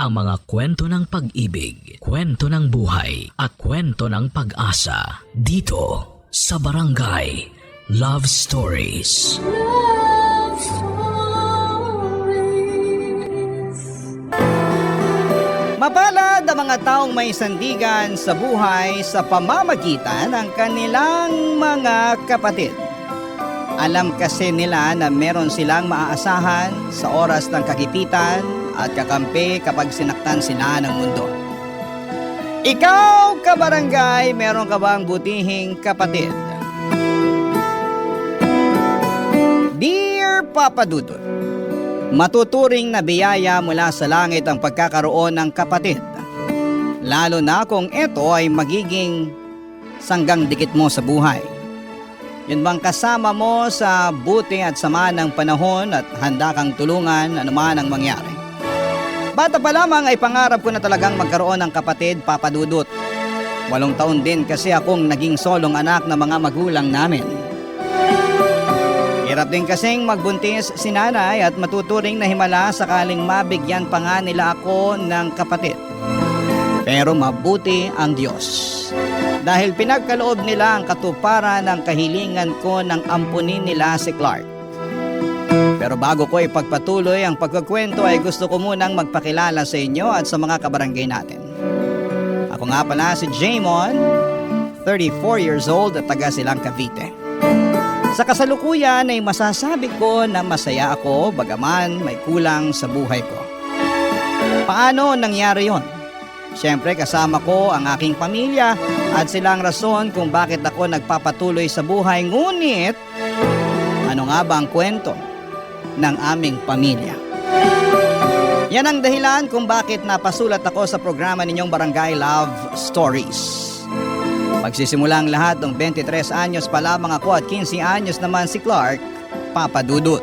ang mga kwento ng pag-ibig, kwento ng buhay, at kwento ng pag-asa dito sa Barangay Love Stories. Love Stories. Mapalad ang mga taong may sandigan sa buhay sa pamamagitan ng kanilang mga kapatid. Alam kasi nila na meron silang maaasahan sa oras ng kagipitan at kakampi kapag sinaktan sila ng mundo. Ikaw, kabarangay, meron ka bang butihing kapatid? Dear Papa Dudut, matuturing na biyaya mula sa langit ang pagkakaroon ng kapatid. Lalo na kung ito ay magiging sanggang dikit mo sa buhay. Yun bang kasama mo sa buti at sama ng panahon at handa kang tulungan anuman ang mangyari? Bata pa lamang ay pangarap ko na talagang magkaroon ng kapatid, Papa Dudut. 8 taon din kasi akong naging solong anak ng mga magulang namin. Hirap din kasing magbuntis si nanay at matuturing na himala sakaling mabigyan pa nga nila ako ng kapatid. Pero mabuti ang Diyos. Dahil pinagkaloob nila ang katuparan ng kahilingan ko ng ampunin nila si Clark. Pero bago ko ipagpatuloy ang pagkukwento ay gusto ko munang magpakilala sa inyo at sa mga kabarangay natin. Ako nga pala si Jaymon, 34 years old at taga Silang Cavite. Sa kasalukuyan ay masasabi ko na masaya ako bagaman may kulang sa buhay ko. Paano nangyari yon? Siyempre kasama ko ang aking pamilya at sila ang rason kung bakit ako nagpapatuloy sa buhay. Ngunit, ano nga ba ang kwento ng aming pamilya? Yan ang dahilan kung bakit napasulat ako sa programa ninyong Barangay Love Stories. Magsisimula ang lahat ng 23 anyos pa lamang ako at 15 anyos naman si Clark, Papa Dudut.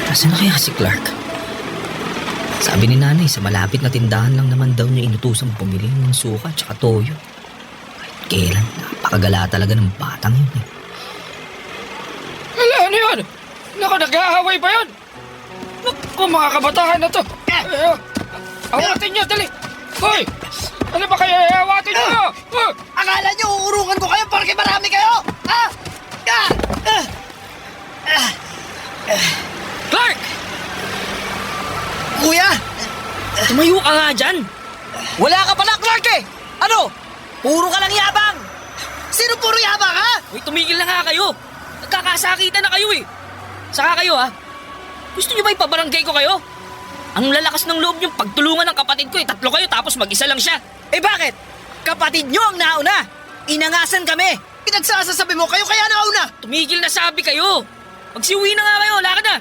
Nasaan na kaya si Clark? Sabi ni nanay sa malapit na tindahan lang naman daw niya inutusang bumili ng suka at toyo. Kahit kailan, napakagala talaga ng batang yun eh. Wala, ano yun? Naku, nag-aaway ba yun? Naku, mga kabataan na to. Awatin nyo, dali. Hoy! Ano ba kayo? Awatin nyo! Akala nyo uurungan ko kayo porque marami kayo? Ha? Clark! Kuya! Tumayo ka nga dyan! Wala ka pala, Clark eh! Ano? Puro ka lang yabang! Sino puro yabang, ha? Uy, tumigil na nga kayo! Nagkakasakitan na kayo eh! Saka kayo ha? Gusto nyo ba ipabarangay ko kayo? Ang lalakas ng loob nyo pagtulungan ng kapatid ko eh. 3 kayo tapos mag-isa lang siya. Eh bakit? Kapatid nyo ang nauna! Inangasan kami! Pinagsasasabi mo kayo kaya nauna! Tumigil na sabi kayo! Magsiuwi na nga kayo, lakad na!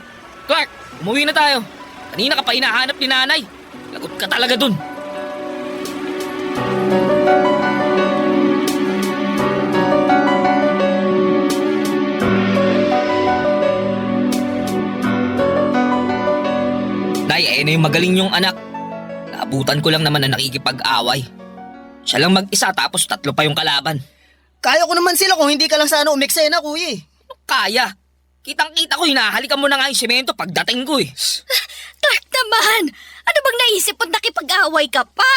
Clark, umuwi na tayo. Kanina ka pa hinahanap ni nanay. Lagot ka talaga dun. Nay, na yung magaling yung anak. Naabutan ko lang naman na nakikipag-away. Siya lang mag-isa tapos 3 pa yung kalaban. Kaya ko naman sila kung hindi ka lang sana umeksena, kuya. Ano kaya? Kitang-kita ko, hinahalikan mo na nga yung semento pagdating ko eh. Clark naman! Ano bang naisip mo't nakipag-away ka pa?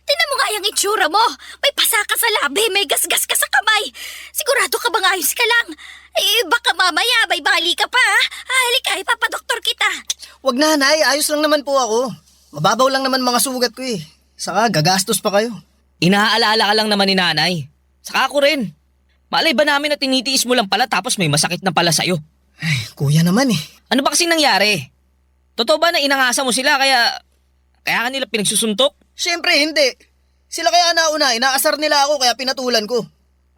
Tingnan mo nga yung itsura mo. May pasa ka sa labi, may gasgas ka sa kamay. Sigurado ka bang ayos ka lang? Eh, baka mamaya may bali ka pa, ha? Halika, ipapadoktor kita. Wag na, Nay. Ayos lang naman po ako. Mababaw lang naman mga sugat ko eh. Saka gagastos pa kayo. Inaalala ka lang naman ni nanay. Saka ako rin. Malay ba namin na tinitiis mo lang pala tapos may masakit na pala sa'yo? Ay, kuya naman eh. Ano ba kasing nangyari? Totoo ba na inangasa mo sila kaya ka nila pinagsusuntok? Siyempre, hindi. Sila kaya nauna, inaasar nila ako kaya pinatulan ko.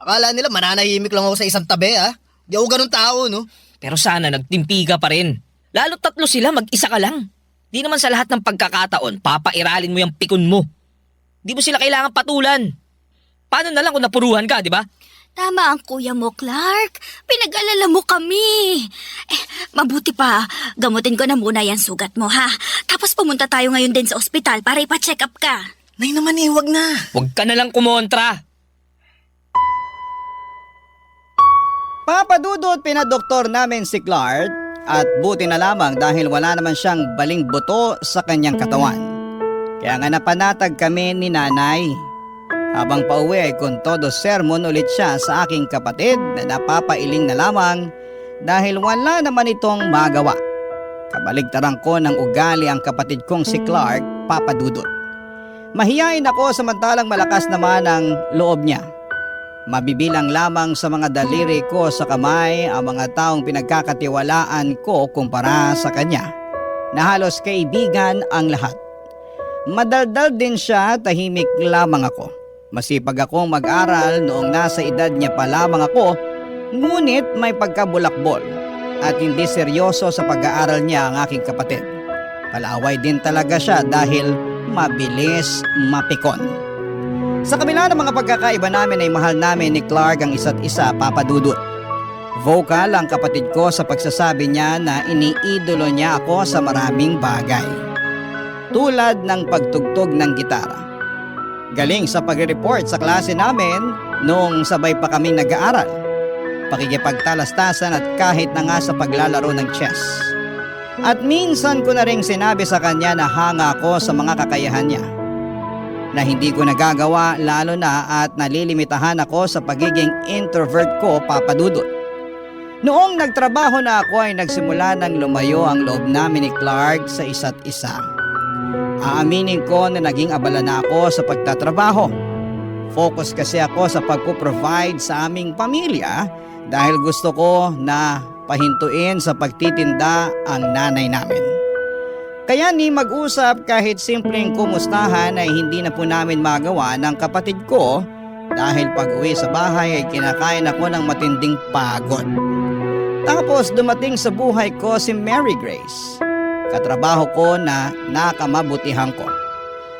Akala nila mananahimik lang ako sa isang tabi, ha? Di ako ganun tao, no? Pero sana nagtimpi ka pa rin. Lalo 3 sila, mag-isa ka lang. Di naman sa lahat ng pagkakataon, papairalin mo yung pikon mo. Di mo sila kailangan patulan. Paano na lang kung napuruhan ka, di ba? Tama ang kuya mo, Clark. Pinag-alala mo kami. Mabuti pa, gamutin ko na muna yan sugat mo, ha? Tapos pumunta tayo ngayon din sa ospital para ipa-check up ka. Nay naman wag na. Huwag ka na lang kumontra. Papadudot pinadoktor namin si Clark at buti na lamang dahil wala naman siyang baling buto sa kanyang katawan. Kaya nga napanatag kami ni nanay. Habang pauwi ay kontodo sermon ulit siya sa aking kapatid na napapailing na lamang dahil wala naman itong magawa. Kabaligtaran ko ng ugali ang kapatid kong si Clark, papadudot. Mahiyain ako samantalang malakas naman ang loob niya. Mabibilang lamang sa mga daliri ko sa kamay ang mga taong pinagkakatiwalaan ko kumpara sa kanya, na halos kaibigan ang lahat. Madaldal din siya, tahimik lamang ako. Masipag akong mag-aral noong nasa edad niya pa lamang ako, ngunit may pagkabulakbol at hindi seryoso sa pag-aaral niya ang aking kapatid. Palaway din talaga siya dahil mabilis mapikon. Sa kabila ng mga pagkakaiba namin ay mahal namin ni Clark ang isa't isa, papadudot. Vocal ang kapatid ko sa pagsasabi niya na iniidolo niya ako sa maraming bagay. Tulad ng pagtugtog ng gitara. Galing sa pag-report sa klase namin noong sabay pa kaming nag-aaral. Pakikipagtalastasan at kahit na nga sa paglalaro ng chess. At minsan ko na ring sinabi sa kanya na hanga ako sa mga kakayahan niya. Na hindi ko nagagawa lalo na at nalilimitahan ako sa pagiging introvert ko, papadudot. Noong nagtrabaho na ako ay nagsimula ng lumayo ang loob namin ni Clark sa isa't isa. Aaminin ko na naging abala na ako sa pagtatrabaho. Focus kasi ako sa pagpo-provide sa aming pamilya dahil gusto ko na pahintuin sa pagtitinda ang nanay namin. Kaya ni mag-usap kahit simpleng kumustahan ay hindi na po namin magawa ng kapatid ko dahil pag-uwi sa bahay ay kinakain ako ng matinding pagod. Tapos dumating sa buhay ko si Mary Grace. Katrabaho ko na nakamabutihan ko.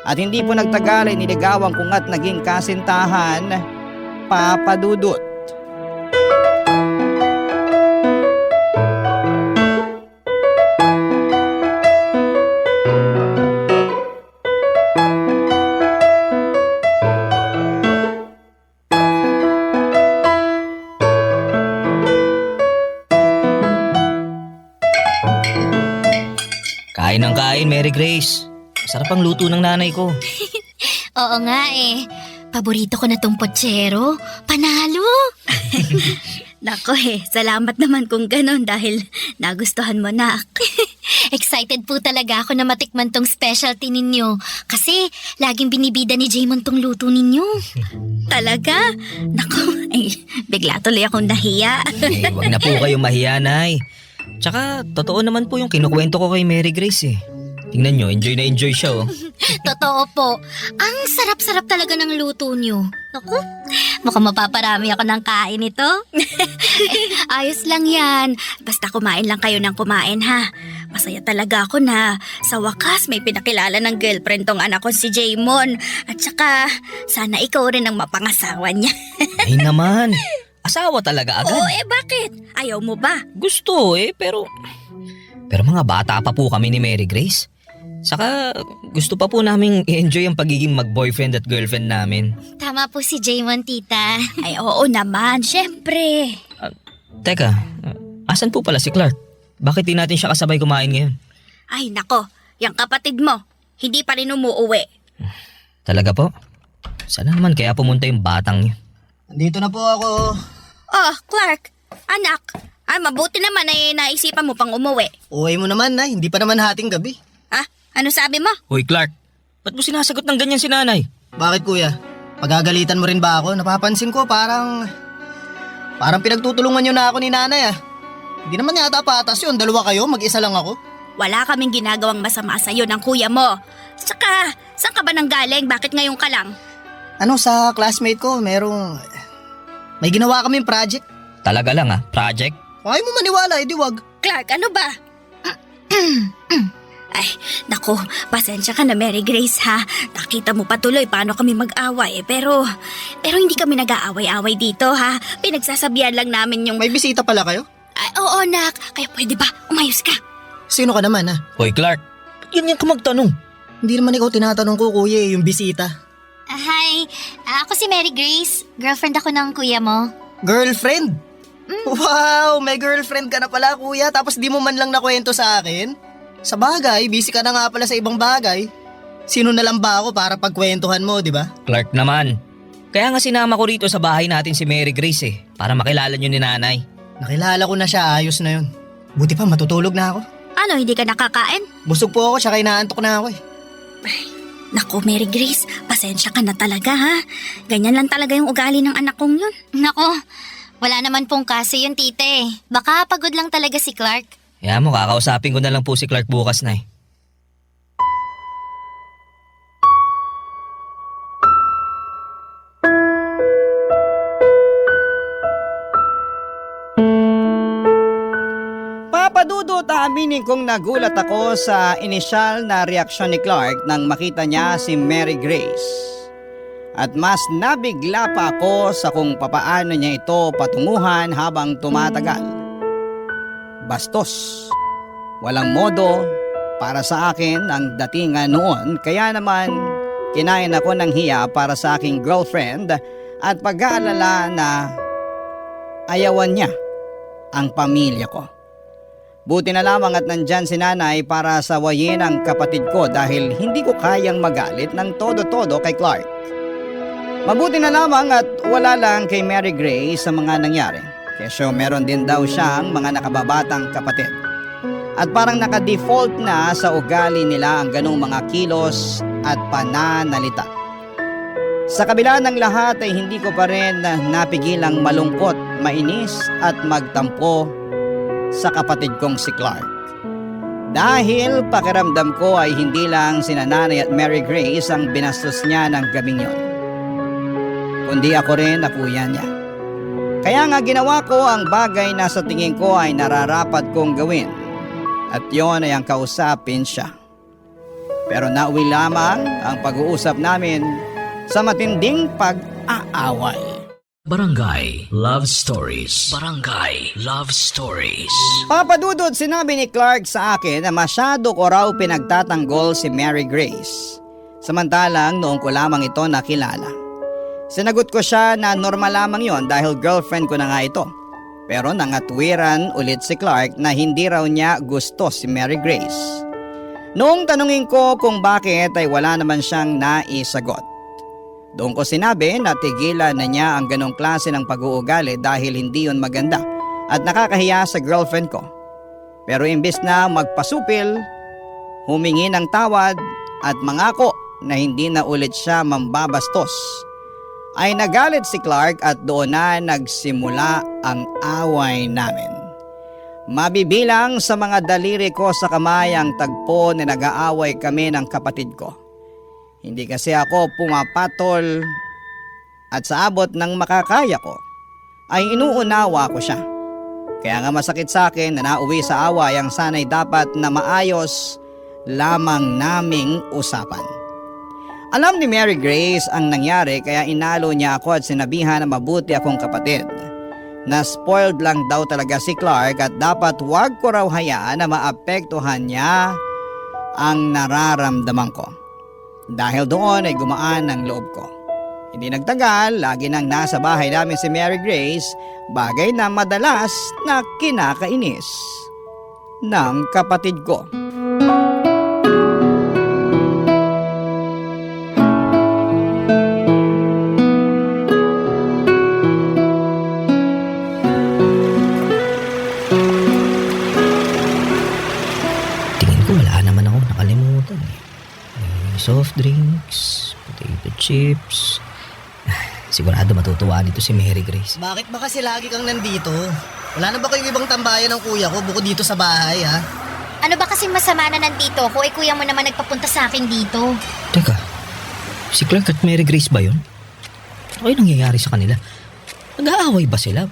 At hindi po nagtagal ay niligawan ko nga't naging kasintahan, papadudot. Kain ng kain, Mary Grace. Sarap ang luto ng nanay ko. Oo nga paborito ko na tong potsero. Panalo! Nako salamat naman kung ganon dahil nagustuhan mo na. Excited po talaga ako na matikman tong specialty ninyo. Kasi laging binibida ni Jaymon tong luto ninyo. Talaga? Nako, bigla tuloy akong nahiya. Huwag na po kayong mahiya, Nay. Tsaka, totoo naman po yung kinukwento ko kay Mary Grace Tingnan nyo, enjoy na enjoy siya Totoo po. Ang sarap-sarap talaga ng luto nyo. Naku, mukhang mapaparami ako ng kain ito. Ayos lang yan. Basta kumain lang kayo ng kumain, ha? Masaya talaga ako na sa wakas may pinakilala ng girlfriend tong anak ko si Jaymon. At saka, sana ikaw rin ang mapangasawa niya. Ay naman, asawa talaga agad. Oo, bakit? Ayaw mo ba? Gusto pero mga bata pa po kami ni Mary Grace. Saka gusto pa po naming i-enjoy ang pagiging mag-boyfriend at girlfriend namin. Tama po si Jaymon, tita. Ay, oo naman, syempre. Teka, asan po pala si Clark? Bakit di natin siya kasabay kumain ngayon? Ay, nako, yung kapatid mo, hindi pa rin umuuwi. Talaga po? Sana naman kaya pumunta yung batang yun. Andito na po ako. Oh, Clark, anak. Ay, mabuti naman ay naisipan mo pang umuwi. Uwi mo naman, Nay. Hindi pa naman hating gabi. Ha? Ano sabi mo? Hoy Clark, ba't mo sinasagot ng ganyan si nanay? Bakit, kuya? Pagagalitan mo rin ba ako? Napapansin ko parang pinagtutulungan nyo na ako ni nanay Hindi naman yata patas yun. Dalawa kayo, mag-isa lang ako. Wala kaming ginagawang masama sa'yo ng kuya mo. Saka, saan ka ba nang galing? Bakit ngayon ka lang? Sa classmate ko, may ginawa kaming project. Talaga lang project? Kung ayaw mo maniwala, edi wag. Clark, ano ba? Ay, naku, pasensya ka na Mary Grace ha. Nakita mo pa tuloy paano kami mag-away. Pero hindi kami nag-aaway-away dito ha. Pinagsasabihan lang namin yung... May bisita pala kayo? Ay, oo nak, kaya pwede ba umayos ka? Sino ka naman ha? Hoy Clark, ba't ganyan ka magtanong? Hindi naman ikaw tinatanong ko kuya yung bisita. Hi, ako si Mary Grace. Girlfriend ako ng kuya mo. Girlfriend? Wow, may girlfriend ka na pala kuya tapos di mo man lang nakwento sa akin? Sa bagay, busy ka na nga pala sa ibang bagay. Sino na lang ba ako para pagkwentuhan mo, di ba? Clark naman. Kaya nga sinama ko rito sa bahay natin si Mary Grace para makilala niyo ni nanay. Nakilala ko na siya, ayos na yun. Buti pa matutulog na ako. Ano, hindi ka nakakain? Busog po ako, tsaka inaantok na ako eh. Naku Mary Grace, pasensya ka na talaga ha. Ganyan lang talaga yung ugali ng anak kong yun. Nako, wala naman pong kaso yun, tite. Baka pagod lang talaga si Clark. Kaya mo, kakausapin ko na lang po si Clark bukas na. Papadudot aminin kong nagulat ako sa inisyal na reaksyon ni Clark nang makita niya si Mary Grace. At mas nabigla pa ako sa kung papaano niya ito patunguhan habang tumatagal. Bastos. Walang modo para sa akin ang datingan noon, kaya naman kinain ako ng hiya para sa aking girlfriend at pag-aalala na ayawan niya ang pamilya ko. Buti na lamang at nandyan si nanay para sawayin ang kapatid ko dahil hindi ko kayang magalit ng todo-todo kay Clark. Mabuti na lamang at wala lang kay Mary Grace sa mga nangyari. Kesyo meron din daw siyang mga nakababatang kapatid. At parang naka-default na sa ugali nila ang ganong mga kilos at pananalita. Sa kabila ng lahat ay hindi ko pa rin napigilang malungkot, mainis at magtampo sa kapatid kong si Clark. Dahil pakiramdam ko ay hindi lang sina nanay at Mary Grace ang binastos niya ng gabing yon, kundi ako rin na kuya niya. Kaya nga ginawa ko ang bagay na sa tingin ko ay nararapat kong gawin, at yon ay ang kausapin siya. Pero nauwi lamang ang pag-uusap namin sa matinding pag-aaway. Barangay Love Stories. Barangay Love Stories. Papadudod, sinabi ni Clark sa akin na masyado ko raw pinagtatanggol si Mary Grace. Samantalang noong ko lamang ito nakilala. Sinagot ko siya na normal lamang yon dahil girlfriend ko na nga ito. Pero nangatwiran ulit si Clark na hindi raw niya gusto si Mary Grace. Noong tanungin ko kung bakit ay wala naman siyang naisagot. Doon ko sinabi na tigilan na niya ang ganong klase ng pag-uugali dahil hindi yon maganda at nakakahiya sa girlfriend ko. Pero imbis na magpasupil, humingi ng tawad at mangako na hindi na ulit siya mambabastos, ay nagalit si Clark at doon na nagsimula ang away namin. Mabibilang sa mga daliri ko sa kamay ang tagpo na nag-aaway kami ng kapatid ko. Hindi kasi ako pumapatol at sa abot ng makakaya ko ay inuunawa ko siya. Kaya nga masakit sa akin na nauwi sa away ang sanay dapat na maayos lamang naming usapan. Alam ni Mary Grace ang nangyari kaya inalo niya ako at sinabihan na mabuti akong kapatid. Na spoiled lang daw talaga si Clark at dapat wag ko raw hayaan na maapektuhan niya ang nararamdaman ko. Dahil doon ay gumaan ang loob ko. Hindi nagtagal, lagi nang nasa bahay namin si Mary Grace, bagay na madalas na kinakainis ng kapatid ko. Tingin ko wala naman ako nakalimutan eh. May soft drinks, potato chips. Sigurado matutuwa nito si Mary Grace. Bakit ba kasi lagi kang nandito? Wala na ba kayong ibang tambayan ng kuya ko bukod dito sa bahay ha? Ano ba kasing masama na nandito ko? Eh kuya mo naman nagpapunta sa akin dito. Teka, si Clark at Mary Grace ba yun? Ano yung nangyayari sa kanila? Nag-aaway ba sila?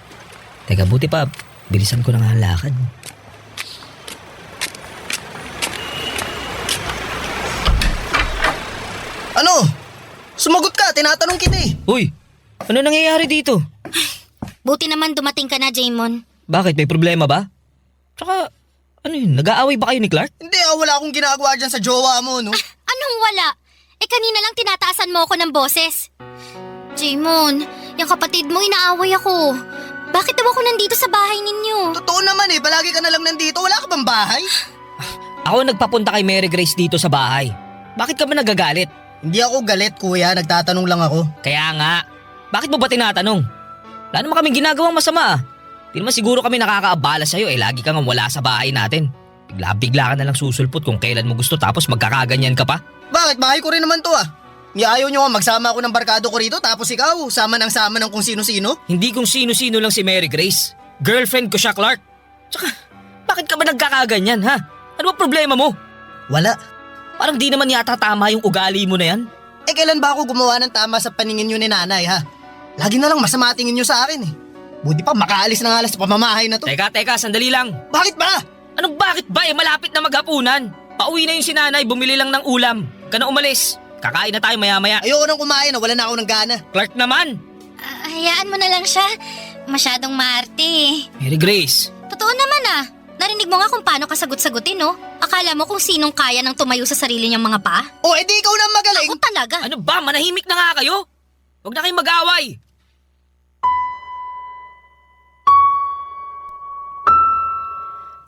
Teka, buti pa, bilisan ko na nga ang lakad. Sumagot ka, tinatanong kita eh. Uy, ano nangyayari dito? Buti naman dumating ka na, Jaymon. Bakit? May problema ba? Tsaka, ano yun? Nag-aaway ba kayo ni Clark? Hindi wala akong ginagawa dyan sa jowa mo, no? Anong wala? Kanina lang tinataasan mo ako ng boses. Jaymon, yung kapatid mo inaaway ako. Bakit daw ako nandito sa bahay ninyo? Totoo naman palagi ka na lang nandito. Wala ka bang bahay? Ako nagpapunta kay Mary Grace dito sa bahay. Bakit ka ba nagagalit? Hindi ako galit, kuya. Nagtatanong lang ako. Kaya nga, bakit mo ba tinatanong? Wala naman kaming ginagawang masama. Di naman siguro kami nakakaabala sa'yo lagi ka nga wala sa bahay natin. Bigla-bigla ka na lang susulpot kung kailan mo gusto tapos magkakaganyan ka pa. Bakit? Bahay ko rin naman to Ayaw nyo magsama ako ng barkado ko rito tapos ikaw, sama ng kung sino-sino? Hindi kung sino-sino lang si Mary Grace. Girlfriend ko siya, Clark. Tsaka, bakit ka ba nagkakaganyan, ha? Ano ba problema mo? Wala. Parang di naman yata tama yung ugali mo na yan. Kailan ba ako gumawa ng tama sa paningin nyo ni nanay, ha? Lagi na lang masama tingin nyo sa akin Buti pa makaalis na nga lang sa pamamahay na to. Teka, sandali lang. Bakit ba? Anong bakit ba malapit na maghapunan? Pauwi na yung sinanay, bumili lang ng ulam. Ka na umalis. Kakain na tayo maya-maya. Ayoko nang kumain wala na ako ng gana. Clark naman. Hayaan mo na lang siya. Masyadong maarte. Mary Grace. Totoo naman Narinig mo nga kung paano kasagot-sagutin, no? Akala mo kung sinong kaya nang tumayo sa sarili niyang mga paa? Edi ikaw na magaling. Ako talaga. Ano ba? Manahimik na nga kayo. Huwag na kayong mag-away.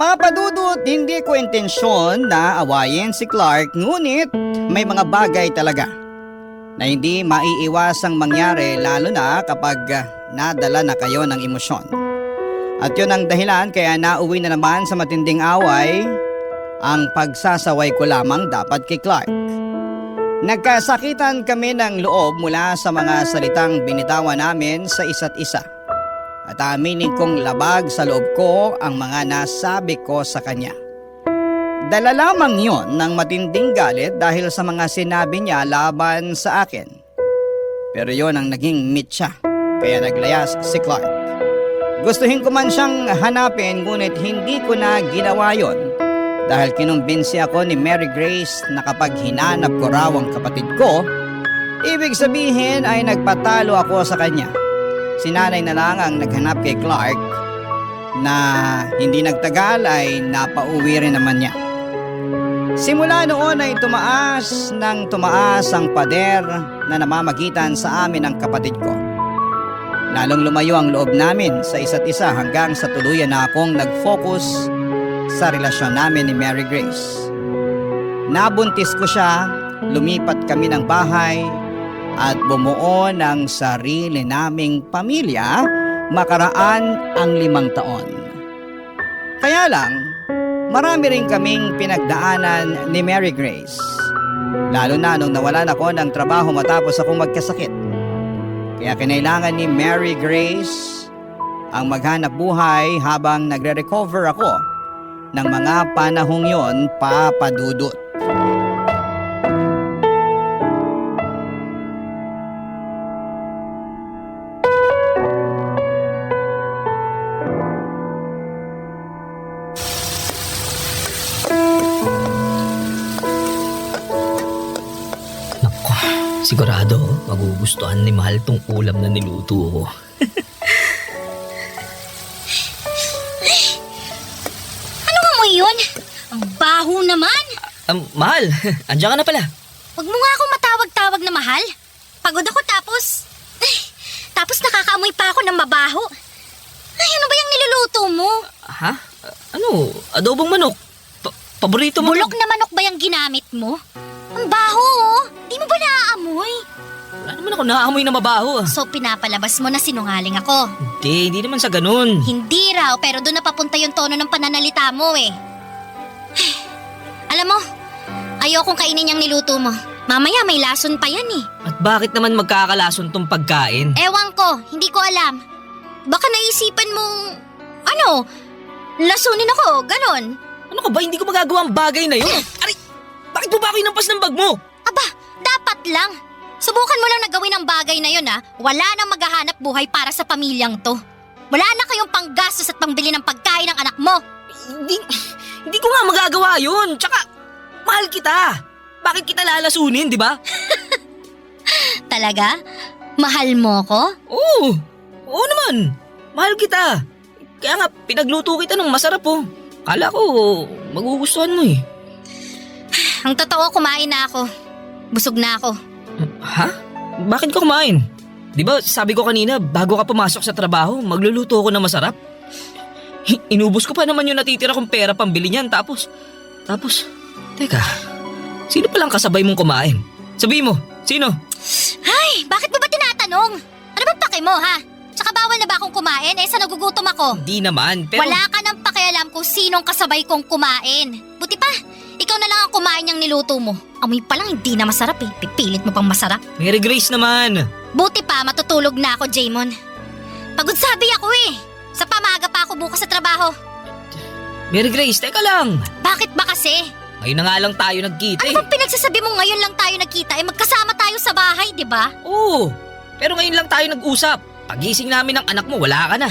Papadudot, hindi ko intensyon na awayin si Clark, ngunit may mga bagay talaga na hindi maiiwasang mangyari lalo na kapag nadala na kayo ng emosyon. At yun ang dahilan kaya nauwi na naman sa matinding away ang pagsasaway ko lamang dapat kay Clark. Nagkasakitan kami ng loob mula sa mga salitang binitawan namin sa isa't isa. At aminin kong labag sa loob ko ang mga nasabi ko sa kanya. Dala lamang yon ng matinding galit dahil sa mga sinabi niya laban sa akin. Pero yon ang naging mitya, kaya naglayas si Clark. Gustuhin ko man siyang hanapin ngunit hindi ko na ginawa yon dahil kinumbinsi ako ni Mary Grace na kapag hinanap ko raw ang kapatid ko, ibig sabihin ay nagpatalo ako sa kanya. Si nanay na lang ang naghanap kay Clark na hindi nagtagal ay napauwi rin naman niya. Simula noon ay tumaas ang pader na namamagitan sa amin ng kapatid ko. Lalong lumayo ang loob namin sa isa't isa hanggang sa tuluyan na akong nag-focus sa relasyon namin ni Mary Grace. Nabuntis ko siya, lumipat kami ng bahay at bumuo ng sarili naming pamilya makaraan ang 5 taon. Kaya lang, marami rin kaming pinagdaanan ni Mary Grace. Lalo na nung nawalan ako ng trabaho matapos akong magkasakit. Kaya kinailangan ni Mary Grace ang maghanap buhay habang nagre-recover ako ng mga panahong yon, papadudot. Sigurado, magugustuhan ni Mahal tong ulam na niluto ko. Ano amoy yun? Ang baho naman. Mahal, andiyan ka na pala. Huwag mo nga ako matawag-tawag na mahal. Pagod ako tapos nakakaamoy pa ako ng mabaho. Ay, ano ba yung niluluto mo? Ha? Ano? Adobong manok? Paborito mo? Bulok na manok ba yung ginamit mo? Ang baho, oh. Di mo ba naaamoy? Wala naman ako naaamoy na mabaho. So pinapalabas mo na sinungaling ako. Hindi naman sa ganun. Hindi raw, pero doon napapunta yung tono ng pananalita mo eh. Alam mo, ayokong kainin yung niluto mo. Mamaya may lason pa yan eh. At bakit naman magkakalason tong pagkain? Ewan ko, hindi ko alam. Baka naisipan mong, lasunin ako, ganon. Ano ka ba? Hindi ko magagawa ang bagay na yun. Aray! Bakit mo ba ako inampas ng bag mo? Aba, dapat lang. Subukan mo lang na gawin ang bagay na yun Wala nang maghahanap buhay para sa pamilyang to. Wala na kayong panggastos at pangbili ng pagkain ng anak mo. Hindi ko nga magagawa yun. Tsaka, mahal kita. Bakit kita lalasunin, di ba? Talaga? Mahal mo ko? Oo! Oo naman! Mahal kita! Kaya nga, pinagluto kita ng masarap oh. Kala ko, magugustuhan mo eh. Ang totoo, kumain na ako. Busog na ako. Ha? Bakit ka kumain? Di ba sabi ko kanina, bago ka pumasok sa trabaho, magluluto ako ng masarap? Inubos ko pa naman yung natitira kong pera pambili niyan. Tapos, teka, sino palang kasabay mong kumain? Sabihin mo, sino? Ay, bakit mo ba tinatanong? Ano bang pake mo, ha? Tsaka bawal na ba akong kumain? Sa nagugutom ako. Di naman, pero... Wala ka nang pakialam kung sinong kasabay kong kumain. Buti pa, ikaw na lang ang kumain yung niluto mo. Amoy pa lang hindi na masarap eh. Pipilit mo pang masarap. Mary Grace naman. Buti pa, matutulog na ako, Jaymon. Pagod sabi ako eh. Sa pamaga pa ako bukas sa trabaho. Mary Grace, teka lang. Bakit ba kasi? Ngayon na nga lang tayo nagkita Ano bang pinagsasabi mo ngayon lang tayo nagkita? Magkasama tayo sa bahay, di ba? Oo, pero ngayon lang tayo nag-usap. Pagising namin ng anak mo, wala ka na.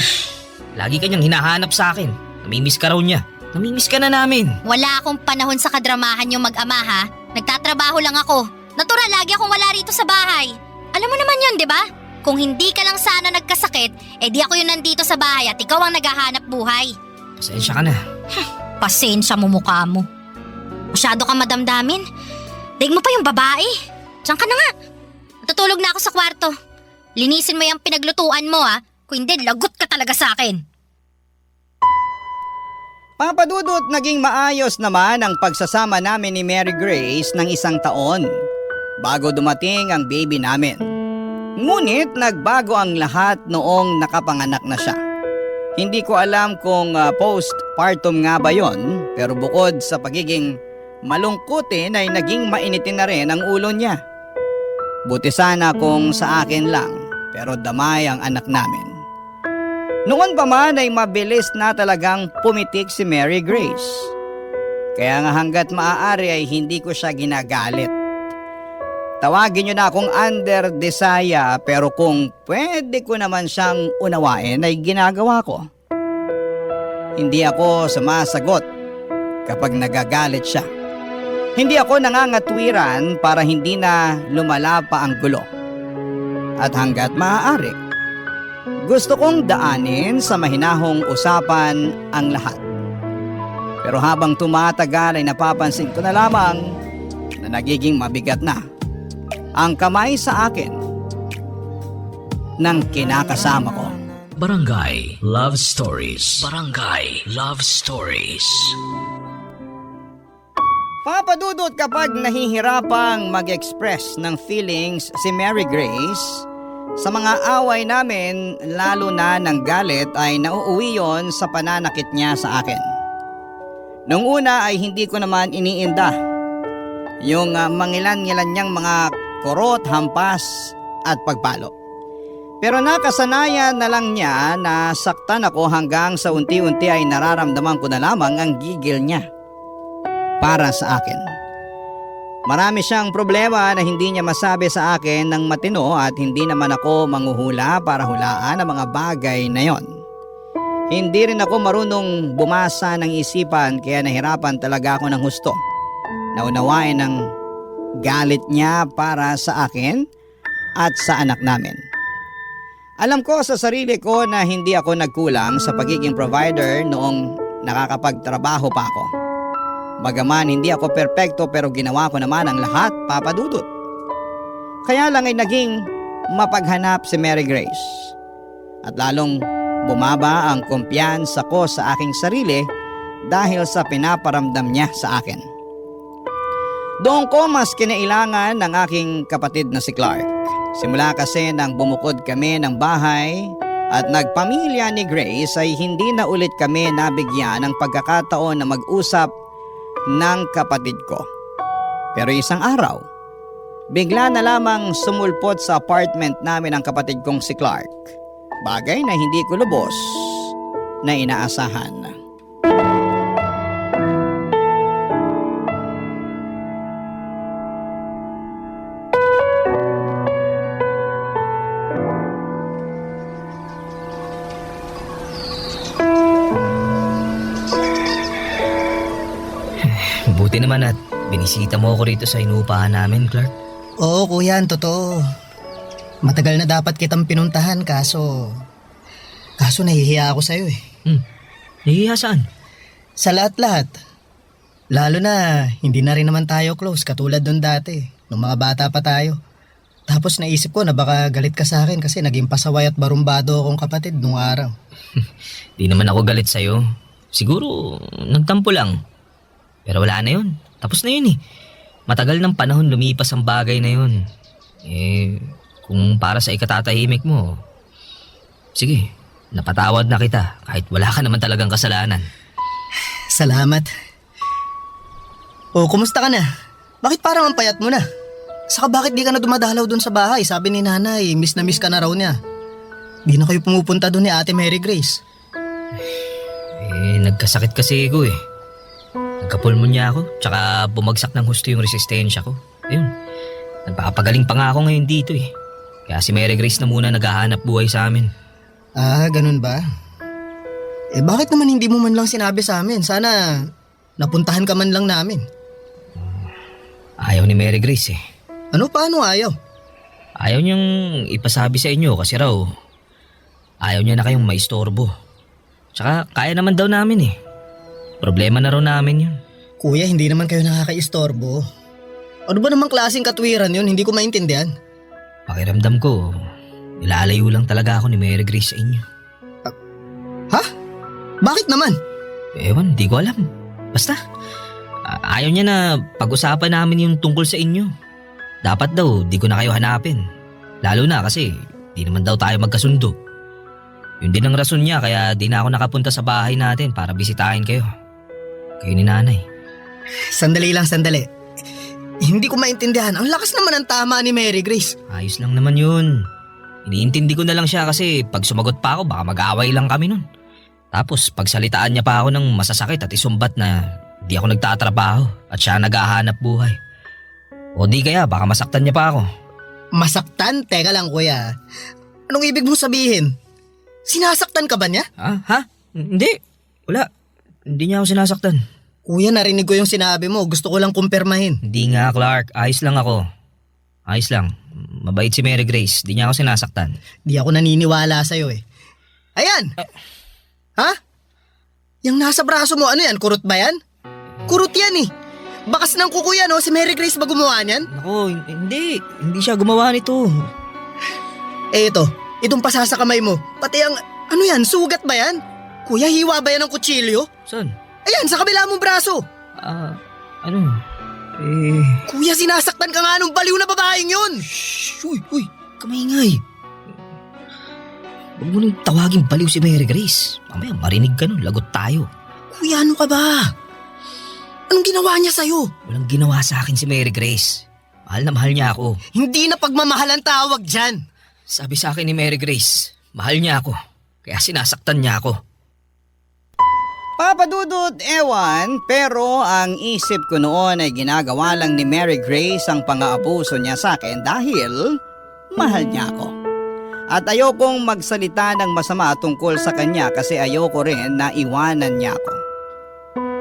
Lagi kanyang hinahanap sa akin. Namimiss ka raw niya. Namimiss ka na namin. Wala akong panahon sa kadramahan yung mag-ama, ha? Nagtatrabaho lang ako. Natural, lagi akong wala rito sa bahay. Alam mo naman yun, di ba? Kung hindi ka lang sana nagkasakit, di ako yung nandito sa bahay at ikaw ang naghahanap buhay. Pasensya ka na. Pasensya mo mukha mo. Masyado kang madamdamin. Daig mo pa yung babae. Diyan ka na nga. Natutulog na ako sa kwarto. Linisin mo yung pinaglutuan mo, ha? Kung hindi, lagot ka talaga sa akin. Papa Dudut, naging maayos naman ang pagsasama namin ni Mary Grace ng 1 taon bago dumating ang baby namin. Ngunit nagbago ang lahat noong nakapanganak na siya. Hindi ko alam kung postpartum nga ba yon, pero bukod sa pagiging malungkutin ay naging mainitin na rin ang ulo niya. Buti sana kung sa akin lang, pero damay ang anak namin. Noon pa man ay mabilis na talagang pumitik si Mary Grace. Kaya nga hanggat maaari ay hindi ko siya ginagalit. Tawagin niyo na akong under desaya, pero kung pwede ko naman siyang unawain ay ginagawa ko. Hindi ako sumasagot kapag nagagalit siya. Hindi ako nangangatwiran para hindi na lumala pa ang gulo. At hanggat maaari, gusto kong daanin sa mahinahong usapan ang lahat. Pero habang tumatagal ay napapansin ko na lamang na nagiging mabigat na ang kamay sa akin ng kinakasama ko. Barangay Love Stories. Barangay Love Stories. Papa Dudut, kapag nahihirapang mag-express ng feelings si Mary Grace, sa mga away namin, lalo na ng galit, ay nauuwi yon sa pananakit niya sa akin. Noong una ay hindi ko naman iniinda yung mangilan-ngilan niyang mga kurot, hampas at pagpalo. Pero nakasanayan na lang niya na saktan ako hanggang sa unti-unti ay nararamdaman ko na lamang ang gigil niya para sa akin. Marami siyang problema na hindi niya masabi sa akin ng matino at hindi naman ako manghuhula para hulaan ang mga bagay na yon. Hindi rin ako marunong bumasa ng isipan kaya nahirapan talaga ako ng husto. Naunawain ang galit niya para sa akin at sa anak namin. Alam ko sa sarili ko na hindi ako nagkulang sa pagiging provider noong nakakapagtrabaho pa ako. Bagaman hindi ako perpekto pero ginawa ko naman ang lahat, Papa Dudut. Kaya lang ay naging mapaghanap si Mary Grace. At lalong bumaba ang kumpiyansa ko sa aking sarili dahil sa pinaparamdam niya sa akin. Doon ko mas kinailangan ng aking kapatid na si Clark. Simula kasi nang bumukod kami ng bahay at nagpamilya ni Grace ay hindi na ulit kami nabigyan ng pagkakataon na mag-usap ng kapatid ko. Pero isang araw, bigla na lamang sumulpot sa apartment namin ang kapatid kong si Clark. Bagay na hindi ko lubos na inaasahan. Buti naman at binisita mo ako rito sa inuupahan namin, Clark. Oo kuya, totoo. Matagal na dapat kitang pinuntahan kaso nahihiya ako sa'yo eh. Nahihiya saan? Sa lahat-lahat. Lalo na hindi na rin naman tayo close katulad nung dati, nung mga bata pa tayo. Tapos naisip ko na baka galit ka sa akin kasi naging pasaway at barumbado akong kapatid nung araw. Di naman ako galit sa'yo. Siguro, nagtampo lang. Pero wala na yun. Tapos na yun eh. Matagal ng panahon lumipas ang bagay na yun. Kung para sa ikatatahimik mo, sige, napatawad na kita kahit wala ka naman talagang kasalanan. Salamat. Kumusta ka na? Bakit parang ang payat mo na? Saka bakit di ka na dumadalaw dun sa bahay? Sabi ni nanay, miss na miss ka na raw niya. Di na kayo pumupunta dun ni Ate Mary Grace. Nagkasakit kasi ako eh. Nagkapulmonya ako, tsaka bumagsak ng husto yung resistensya ko. Ayun, nagpapagaling pa nga ako ngayon dito eh. Kaya si Mary Grace na muna naghahanap buhay sa amin. Ganun ba? Bakit naman hindi mo man lang sinabi sa amin? Sana napuntahan ka man lang namin. Ayaw ni Mary Grace eh. Paano ayaw? Ayaw niyang ipasabi sa inyo kasi raw ayaw niya na kayong maistorbo. Tsaka kaya naman daw namin eh. Problema na raw namin yun. Kuya, hindi naman kayo nakakaistorbo. Ano ba namang klaseng katwiran yun? Hindi ko maintindihan. Pakiramdam ko, nilalayo lang talaga ako ni Mary Grace sa inyo. Ha? Bakit naman? Ewan, di ko alam. Basta, ayaw niya na pag-usapan namin yung tungkol sa inyo. Dapat daw, di ko na kayo hanapin. Lalo na kasi, di naman daw tayo magkasundo. Yun din ang rason niya kaya di na ako nakapunta sa bahay natin para bisitahin kayo. Kayo ni nanay. Sandali lang, sandali. Hindi ko maintindihan. Ang lakas naman ang tama ni Mary Grace. Ayos lang naman yun. Iniintindi ko na lang siya kasi pag sumagot pa ako baka mag-aaway lang kami nun. Tapos pagsalitaan niya pa ako ng masasakit at isumbat na di ako nagtatrabaho at siya naghahanap buhay. O di kaya baka masaktan niya pa ako. Masaktan? Teka lang kuya. Anong ibig mong sabihin? Sinasaktan ka ba niya? Ha? Hindi. Wala. Hindi niya ako sinasaktan. Kuya, narinig ko yung sinabi mo. Gusto ko lang kumpirmahin. Hindi nga, Clark. Ayos lang ako. Ayos lang. Mabait si Mary Grace. Di niya ako sinasaktan. Di ako naniniwala sa'yo eh. Ayan! Ha? Yung nasa braso mo, ano yan? Kurot ba yan? Kurot yan eh. Bakas ng kuko yan, oh. Si Mary Grace ba gumawa niyan? Nako, hindi. Hindi siya gumawa nito. Itong pasa sa kamay mo. Pati ang, ano yan? Sugat ba yan? Kuya, hiwa ba yan ng kutsilyo? Saan? Ayan, sa kabila mong braso. Ano? Kuya, sinasaktan ka nga nung baliw na babaeng yun. Uy, kamaingay. Huwag mo nang tawagin baliw si Mary Grace. Mamaya marinig ka nun, lagot tayo. Kuya, ano ka ba? Anong ginawa niya sa'yo? Walang ginawa sa akin si Mary Grace. Mahal na mahal niya ako. Hindi na pagmamahal ang tawag dyan. Sabi sa akin ni Mary Grace, mahal niya ako. Kaya sinasaktan niya ako. Papadudot, ewan, pero ang isip ko noon ay ginagawa lang ni Mary Grace ang pang-aabuso niya sa akin dahil mahal niya ako. At ayokong magsalita ng masama tungkol sa kanya kasi ayoko rin na iwanan niya ako.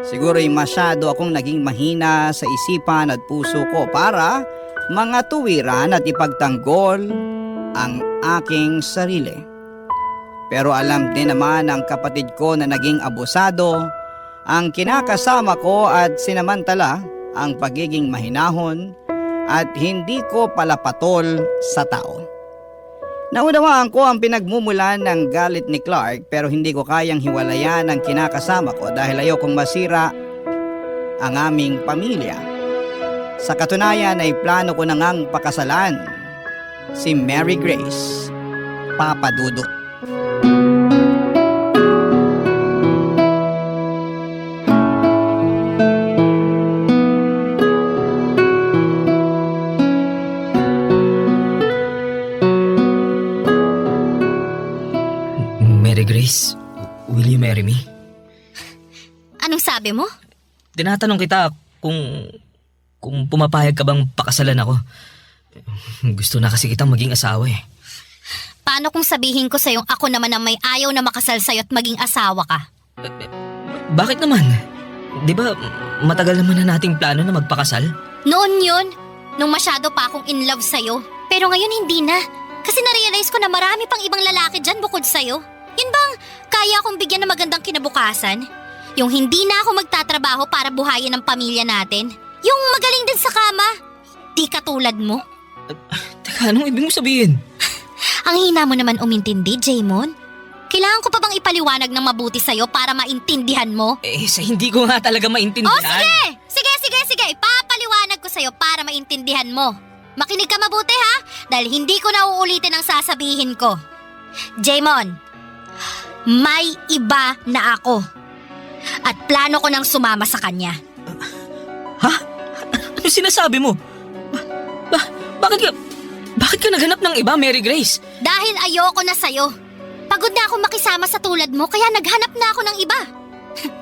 Siguro'y masyado akong naging mahina sa isipan at puso ko para mga tuwiran at ipagtanggol ang aking sarili. Pero alam din naman ng kapatid ko na naging abusado ang kinakasama ko at sinamantala ang pagiging mahinahon at hindi ko palapatol sa tao. Naunawaan ko ang pinagmumulan ng galit ni Clark pero hindi ko kayang hiwalayan ang kinakasama ko dahil ayokong masira ang aming pamilya. Sa katunayan ay plano ko na ngang pakasalan si Mary Grace, Papa Dudut. Mary Grace, will you marry me? Anong sabi mo? Tinatanong kita kung pumapayag ka bang pakasalan ako. Gusto na kasi kitang maging asawa eh. Paano kung sabihin ko sa'yo ako naman ang may ayaw na makasal sa'yo at maging asawa ka? Bakit naman? Di ba matagal naman na nating plano na magpakasal? Noon yun, nung masyado pa akong in love sa'yo. Pero ngayon hindi na. Kasi narealize ko na marami pang ibang lalaki dyan bukod sa'yo. Yun bang kaya akong bigyan ng magandang kinabukasan? Yung hindi na ako magtatrabaho para buhayin ang pamilya natin? Yung magaling din sa kama? Di katulad mo? Teka, anong ibig mo sabihin? Ang hina mo naman umintindi, Jaymon. Kailangan ko pa bang ipaliwanag ng mabuti sa'yo para maintindihan mo? Sa hindi ko nga talaga maintindihan. Oh, sige! Sige! Ipapaliwanag ko sa'yo para maintindihan mo. Makinig ka mabuti ha, dahil hindi ko na uulitin ang sasabihin ko. Jaymon, may iba na ako. At plano ko nang sumama sa kanya. Ha? Ano sinasabi mo? Bakit ka naghanap ng iba, Mary Grace? Dahil ayoko na sa'yo. Pagod na ako makisama sa tulad mo, kaya naghanap na ako ng iba.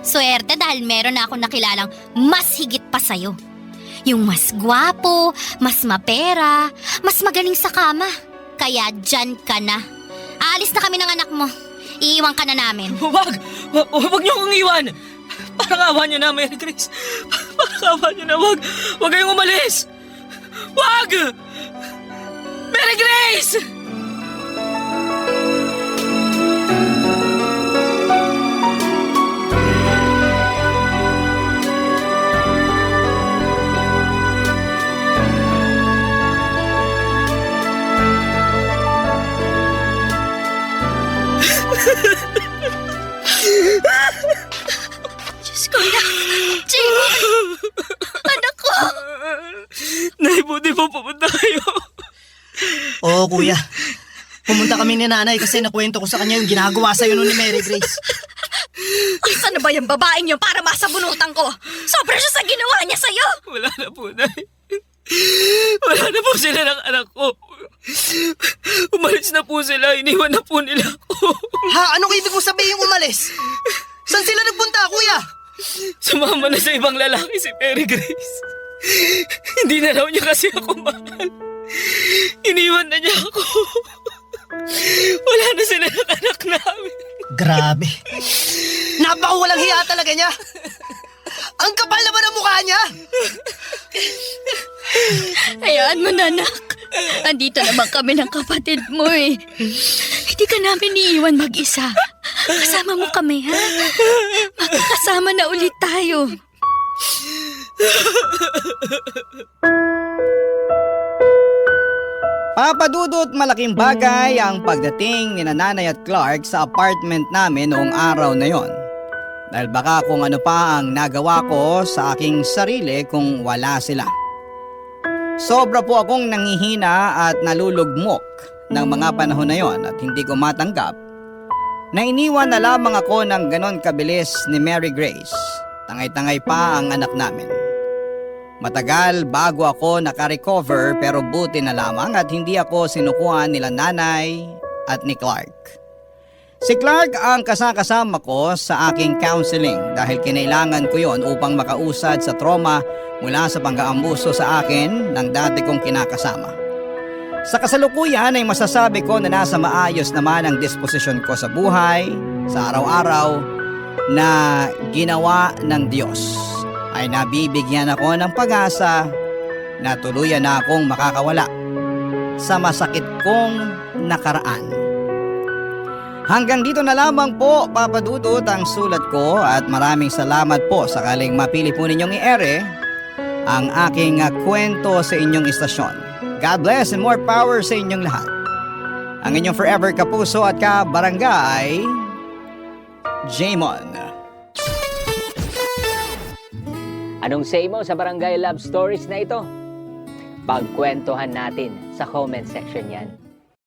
Swerte dahil meron na ako nakilalang mas higit pa sa'yo. Yung mas gwapo, mas mapera, mas magaling sa kama. Kaya dyan ka na. Aalis na kami ng anak mo. Iiwan ka na namin. Wag niyo akong iwan! Parang awa niyo na, Mary Grace. Parang awa niyo na, wag kayong umalis! Wag! Mary Grace! Diyos ko na. Jaymon! Anak ko! Nay, buti pa pumunta kayo. Oo, kuya. Pumunta kami ni nanay kasi nakwento ko sa kanya yung ginagawa sa'yo nun ni Mary Grace. Saan na ba yung babaeng yun para masabunutan ko? Sobra siya sa ginawa niya sa'yo! Wala na po, Nay. Wala na po sila ng anak ko. Umalis na po sila. Iniwan na po nila ako. Ha? Anong ibig mo sabihin umalis? Saan sila nagpunta, kuya? Sumama na sa ibang lalaki si Mary Grace. Hindi na raw niya kasi ako mahal. Iniwan na niya ako. Wala na sila ng anak namin. Grabe. Napakawalang hiya talaga niya. Ang kapal naman ang mukha niya. Hayaan mo na, anak. Andito naman kami ng kapatid mo eh. Hindi ka namin iiwan mag-isa. Kasama mo kami, ha? Magkakasama na ulit tayo. Papadudot malaking bagay ang pagdating ni Nanay at Clark sa apartment namin noong araw na yon. Dahil baka kung ano pa ang nagawa ko sa aking sarili kung wala sila. Sobra po akong nanghihina at nalulugmok ng mga panahon na yon at hindi ko matanggap na iniwan na lamang ako ng ganon kabilis ni Mary Grace. Tangay-tangay pa ang anak namin. Matagal bago ako nakarecover pero buti na lamang at hindi ako sinukuhan nila nanay at ni Clark. Si Clark ang kasama ko sa aking counseling dahil kinailangan ko yon upang makausad sa trauma mula sa pang-aambuso sa akin ng dati kong kinakasama. Sa kasalukuyan ay masasabi ko na nasa maayos naman ang disposisyon ko sa buhay, sa araw-araw na ginawa ng Diyos. Ay nabibigyan ako ng pag-asa na tuluyan na akong makakawala sa masakit kong nakaraan. Hanggang dito na lamang po, Papadudot, ang sulat ko at maraming salamat po sakaling mapili po ninyong i-ere ang aking kwento sa inyong istasyon. God bless and more power sa inyong lahat. Ang inyong forever kapuso at kabarangay, Jaymon. Anong say mo sa Barangay Love Stories na ito? Pagkwentuhan natin sa comment section yan.